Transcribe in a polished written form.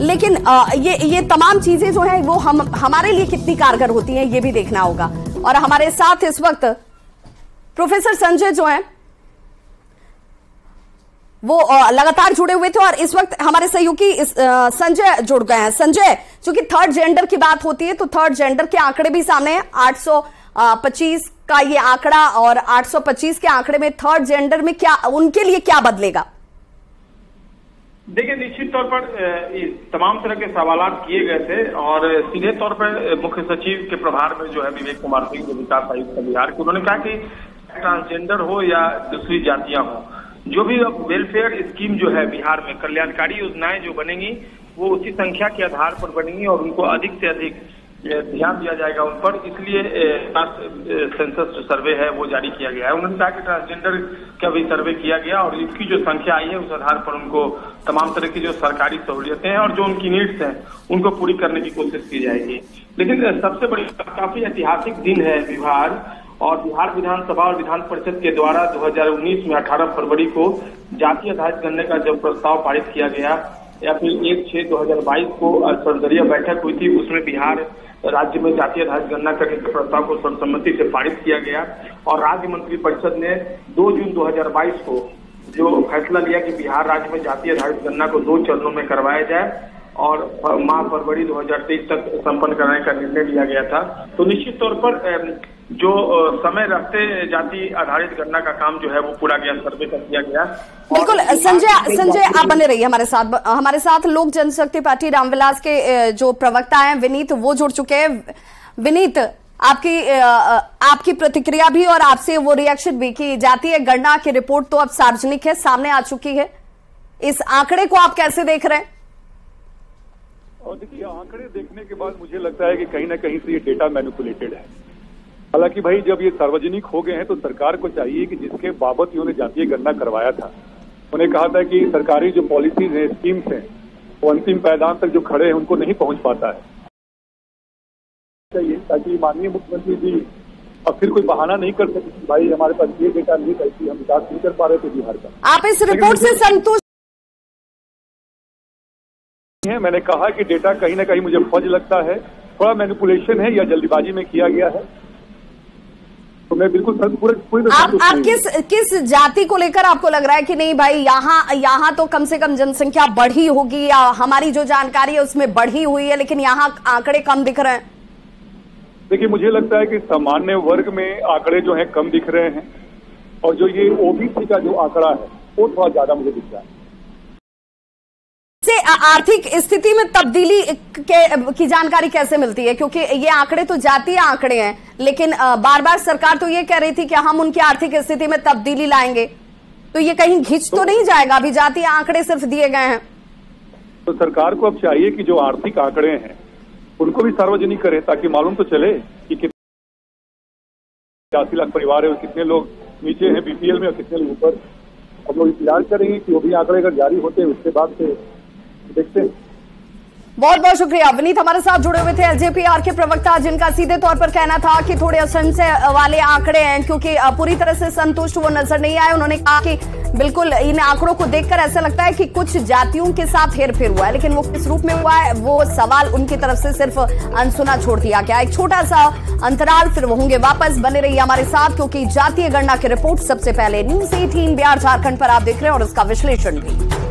लेकिन ये तमाम चीजें जो है वो हमारे लिए कितनी कारगर होती हैं ये भी देखना होगा। और हमारे साथ इस वक्त प्रोफेसर संजय जो हैं वो लगातार जुड़े हुए थे और इस वक्त हमारे सहयोगी संजय जुड़ गए हैं। संजय, चूंकि थर्ड जेंडर की बात होती है तो थर्ड जेंडर के आंकड़े भी सामने हैं। 825 का ये आंकड़ा और 825 के आंकड़े में थर्ड जेंडर में क्या उनके लिए क्या बदलेगा? देखिए, निश्चित तौर पर तमाम तरह के सवालात किए गए थे और सीधे तौर पर मुख्य सचिव के प्रभार में जो है विवेक कुमार सिंह, जो विकास आयुक्त बिहार के, उन्होंने कहा कि ट्रांसजेंडर हो या दूसरी जातियां हो, जो भी वेलफेयर स्कीम जो है बिहार में, कल्याणकारी योजनाएं जो बनेंगी वो उसी संख्या के आधार पर बनेंगी और उनको अधिक से अधिक ध्यान दिया जाएगा उन पर। इसलिए सेंसस जो सर्वे है वो जारी किया गया है। उन्होंने कहा कि ट्रांसजेंडर का भी सर्वे किया गया और इसकी जो संख्या आई है उस आधार पर उनको तमाम तरह की जो सरकारी सहूलियतें हैं और जो उनकी नीड्स हैं उनको पूरी करने की कोशिश की जाएगी। लेकिन सबसे बड़ी काफी ऐतिहासिक दिन है बिहार और बिहार विधानसभा और विधान परिषद के द्वारा 2019 में 18 फरवरी को जातीय आधारित करने का जब प्रस्ताव पारित किया गया या फिर 1/6/2022 को सर्वदलीय बैठक हुई थी, उसमें बिहार राज्य में जातीय आधारित गणना करने के प्रस्ताव को सर्वसम्मति से पारित किया गया और राज्य मंत्रिपरिषद ने 2 जून 2022 को जो फैसला लिया कि बिहार राज्य में जातीय आधारित गणना को 2 चरणों में करवाया जाए और माह फरवरी 2023 तक संपन्न कराने का निर्णय लिया गया था। तो निश्चित तौर पर जो समय रखते जाति आधारित गणना का काम जो है वो पूरा गया, सर्वे कर दिया गया। बिल्कुल संजय आप बने रहिए हमारे साथ लोक जनशक्ति पार्टी रामविलास के जो प्रवक्ता हैं विनीत, वो जुड़ चुके हैं। विनीत, आपकी प्रतिक्रिया भी और आपसे वो रिएक्शन भी कि जातीय गणना की रिपोर्ट तो अब सार्वजनिक है, सामने आ चुकी है, इस आंकड़े को आप कैसे देख रहे हैं? और देखिए, आंकड़े देखने के बाद मुझे लगता है कि कहीं ना कहीं से ये डेटा मैनिपुलेटेड है। हालांकि भाई जब ये सार्वजनिक हो गए हैं तो सरकार को चाहिए कि जिसके बाबत इन्होंने जातीय गणना करवाया था, उन्हें कहा था कि सरकारी जो पॉलिसीज हैं, स्कीम्स हैं, वो अंतिम पायदान तक जो खड़े हैं उनको नहीं पहुंच पाता है चाहिए, ताकि माननीय मुख्यमंत्री जी अब फिर कोई बहाना नहीं कर सके भाई हमारे पास ये डेटा नहीं था, हम विकास नहीं कर पा रहे थे बिहार का। आप इस रिपोर्ट से संतुष्ट हैं? मैंने कहा कि डेटा कहीं ना कहीं मुझे फर्ज लगता है, थोड़ा मैनिपुलेशन है या जल्दीबाजी में किया गया है। तो मैं बिल्कुल पूरे आप किस जाति को लेकर आपको लग रहा है कि नहीं भाई यहाँ तो कम से कम जनसंख्या बढ़ी होगी या हमारी जो जानकारी है उसमें बढ़ी हुई है, लेकिन यहाँ आंकड़े कम दिख रहे हैं? देखिए, मुझे लगता है कि सामान्य वर्ग में आंकड़े जो हैं कम दिख रहे हैं और जो ये ओबीसी का जो आंकड़ा है वो थोड़ा ज्यादा मुझे दिख रहा है। से आर्थिक स्थिति में तब्दीली की जानकारी कैसे मिलती है? क्योंकि ये आंकड़े तो जातीय आंकड़े हैं, लेकिन बार बार सरकार तो ये कह रही थी कि हम उनकी आर्थिक स्थिति में तब्दीली लाएंगे, तो ये कहीं घिंच तो नहीं जाएगा? अभी जातीय आंकड़े सिर्फ दिए गए हैं। तो सरकार को अब चाहिए कि जो आर्थिक आंकड़े हैं उनको भी सार्वजनिक करे, ताकि मालूम तो चले कि 80 लाख परिवार है, कितने लोग नीचे हैं बीपीएल में और कितने लोग ऊपर। हम लोग इंतजार करेंगे कि वो भी आंकड़े अगर जारी होते हैं उसके बाद से देखते हैं। बहुत बहुत शुक्रिया। विनीत हमारे साथ जुड़े हुए थे, एलजेपीआर के प्रवक्ता, जिनका सीधे तौर पर कहना था कि थोड़े असंशय वाले आंकड़े हैं क्योंकि पूरी तरह से संतुष्ट वो नजर नहीं आए। उन्होंने कहा कि बिल्कुल इन आंकड़ों को देखकर ऐसा लगता है कि कुछ जातियों के साथ हेरफेर हुआ है, लेकिन वो किस रूप में हुआ है वो सवाल उनकी तरफ से सिर्फ अनसुना छोड़ दिया गया। एक छोटा सा अंतराल, फिर वो होंगे वापस। बने रहिए हमारे साथ क्योंकि जातीय गणना की रिपोर्ट सबसे पहले न्यूज़ 18 बिहार झारखंड पर आप देख रहे हैं और उसका विश्लेषण भी।